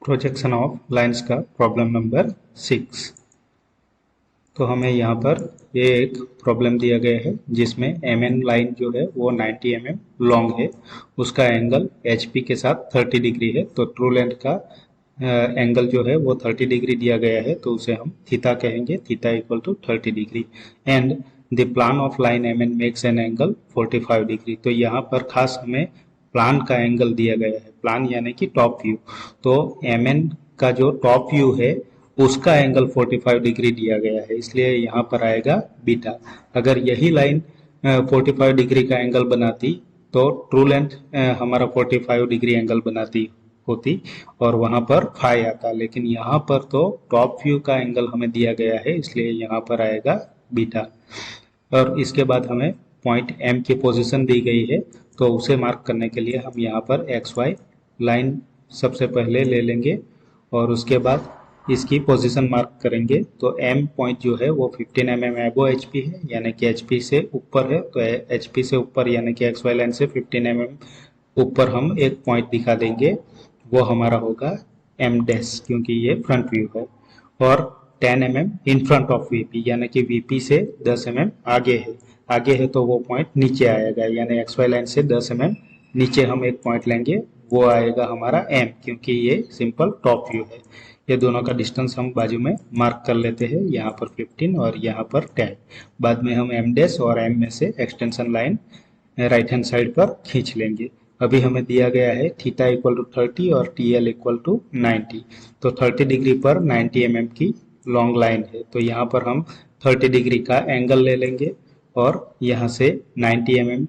Projection of lines का problem number 6। तो हमें यहाँ पर ये एक प्रॉब्लम दिया गया है जिसमें एमएन लाइन जो है वो 90 लॉन्ग है, उसका एंगल एचपी के साथ 30 डिग्री है। तो ट्रू लेंथ का एंगल जो है वो 30 डिग्री दिया गया है, तो उसे हम थीटा कहेंगे, theta equal to 30 degree. And the plan of line MN makes an angle 45 degree. तो यहाँ पर खास हमें प्लान का एंगल दिया गया है, प्लान यानी कि टॉप व्यू। तो एमएन का जो टॉप व्यू है उसका एंगल 45 डिग्री दिया गया है, इसलिए यहाँ पर आएगा बीटा। अगर यही लाइन 45 डिग्री का एंगल बनाती तो ट्रू लेंथ हमारा 45 डिग्री एंगल बनाती होती और वहां पर फाई आता, लेकिन यहाँ पर तो टॉप व्यू का एंगल हमें दिया गया है, इसलिए यहाँ पर आएगा बीटा। और इसके बाद हमें पॉइंट एम की पोजीशन दी गई है, तो उसे मार्क करने के लिए हम यहाँ पर एक्स वाई लाइन सबसे पहले ले लेंगे और उसके बाद इसकी पोजीशन मार्क करेंगे। तो एम पॉइंट जो है वो 15 mm एबो एचपी है, यानी कि एचपी से ऊपर है। तो एचपी से ऊपर यानी कि एक्स वाई लाइन से 15 mm ऊपर हम एक पॉइंट दिखा देंगे, वो हमारा होगा एम डैश, क्योंकि ये फ्रंट व्यू है। और 10 mm in front of VP, यानी कि वीपी से 10 mm आगे है तो वो पॉइंट नीचे आएगा, यानी एक्स वाई लाइन से 10 mm नीचे हम एक पॉइंट लेंगे, वो आएगा हमारा एम, क्योंकि ये सिंपल टॉप व्यू है। ये दोनों का डिस्टेंस हम बाजू में मार्क कर लेते हैं, यहाँ पर 15 और यहाँ पर 10। बाद में हम एम डैश और एम में से extension line right hand side पर खींच लेंगे। अभी हमें दिया गया है थीटा इक्वल टू 30 और टी एल इक्वल टू 90। तो 30 डिग्री पर 90 mm की लॉन्ग लाइन है, तो यहाँ पर हम 30 डिग्री का एंगल ले लेंगे और यहाँ से 90 mm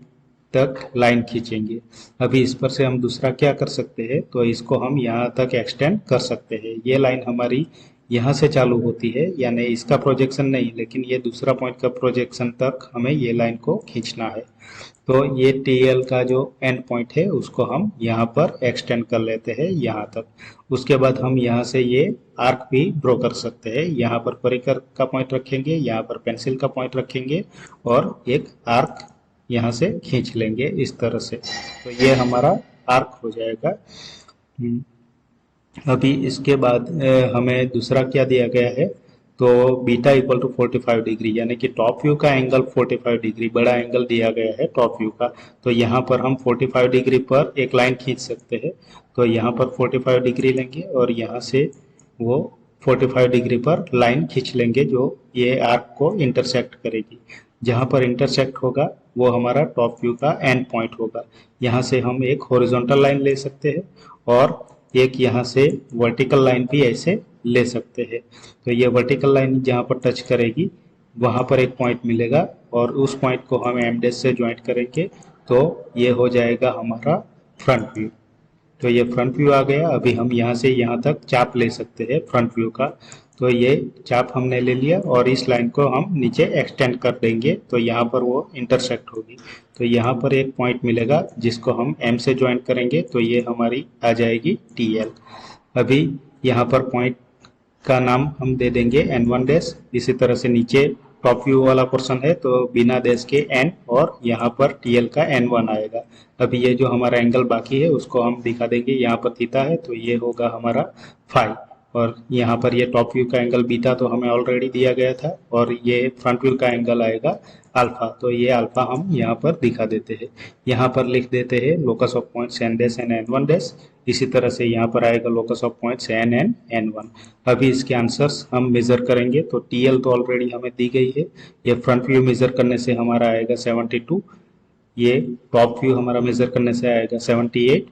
तक लाइन खींचेंगे। अभी इस पर से हम दूसरा क्या कर सकते हैं, तो इसको हम यहाँ तक एक्सटेंड कर सकते हैं। ये लाइन हमारी यहाँ से चालू होती है, यानी इसका प्रोजेक्शन नहीं, लेकिन ये दूसरा पॉइंट का प्रोजेक्शन तक हमें ये लाइन को खींचना है। तो ये टी एल का जो एंड पॉइंट है उसको हम यहाँ पर एक्सटेंड कर लेते हैं यहाँ तक। उसके बाद हम यहाँ से ये आर्क भी ड्रॉ कर सकते हैं। यहाँ पर परिकर का पॉइंट रखेंगे, यहाँ पर पेंसिल का पॉइंट रखेंगे और एक आर्क यहाँ से खींच लेंगे इस तरह से, तो ये हमारा आर्क हो जाएगा। अभी इसके बाद हमें दूसरा क्या दिया गया है, तो बीटा इक्वल टू 45 डिग्री, यानी कि टॉप व्यू का एंगल 45 डिग्री, बड़ा एंगल दिया गया है टॉप व्यू का। तो यहाँ पर हम 45 डिग्री पर एक लाइन खींच सकते हैं। तो यहाँ पर 45 डिग्री लेंगे और यहाँ से वो 45 डिग्री पर लाइन खींच लेंगे जो ये आर्क को इंटरसेक्ट करेगी। जहाँ पर इंटरसेक्ट होगा वो हमारा टॉप व्यू का एंड पॉइंट होगा। यहाँ से हम एक हॉरिजॉन्टल लाइन ले सकते हैं और एक यहाँ से वर्टिकल लाइन भी ऐसे ले सकते हैं। तो ये वर्टिकल लाइन जहाँ पर टच करेगी वहाँ पर एक पॉइंट मिलेगा और उस पॉइंट को हम एम डैश से ज्वाइंट करेंगे, तो ये हो जाएगा हमारा फ्रंट व्यू। तो ये फ्रंट व्यू आ गया। अभी हम यहाँ से यहाँ तक चाप ले सकते हैं फ्रंट व्यू का। तो ये चाप हमने ले लिया और इस लाइन को हम नीचे एक्सटेंड कर देंगे, तो यहाँ पर वो इंटरसेक्ट होगी। तो यहाँ पर एक पॉइंट मिलेगा जिसको हम एम से ज्वाइंट करेंगे, तो ये हमारी आ जाएगी टी एल। अभी यहाँ पर पॉइंट का नाम हम दे देंगे N1 डैश। इसी तरह से नीचे टॉप व्यू वाला पोर्शन है तो बिना डैश के N और यहाँ पर TL का N1 आएगा। अभी ये जो हमारा एंगल बाकी है उसको हम दिखा देंगे। यहाँ पर थीटा है तो ये होगा हमारा फाई, और यहाँ पर ये टॉप व्यू का एंगल बीटा तो हमें ऑलरेडी दिया गया था, और ये फ्रंट व्यू का एंगल आएगा अल्फा। तो ये अल्फा हम यहाँ पर दिखा देते हैं। यहाँ पर लिख देते हैं locus of points N dash and N1 dash. इसी तरह से यहाँ पर आएगा locus of points N and N1। अभी इसके आंसर्स हम मेजर करेंगे। तो TL तो ऑलरेडी हमें दी गई है, ये फ्रंट व्यू मेजर करने से हमारा आएगा 72, ये टॉप व्यू हमारा मेजर करने से आएगा 78,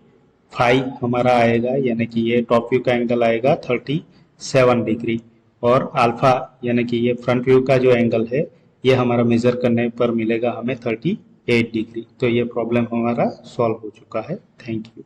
फाई हमारा आएगा यानी कि ये टॉप व्यू का एंगल आएगा 37 डिग्री, और अल्फा यानी कि ये फ्रंट व्यू का जो एंगल है ये हमारा मेजर करने पर मिलेगा हमें 38 डिग्री। तो ये प्रॉब्लम हमारा सॉल्व हो चुका है। Thank you.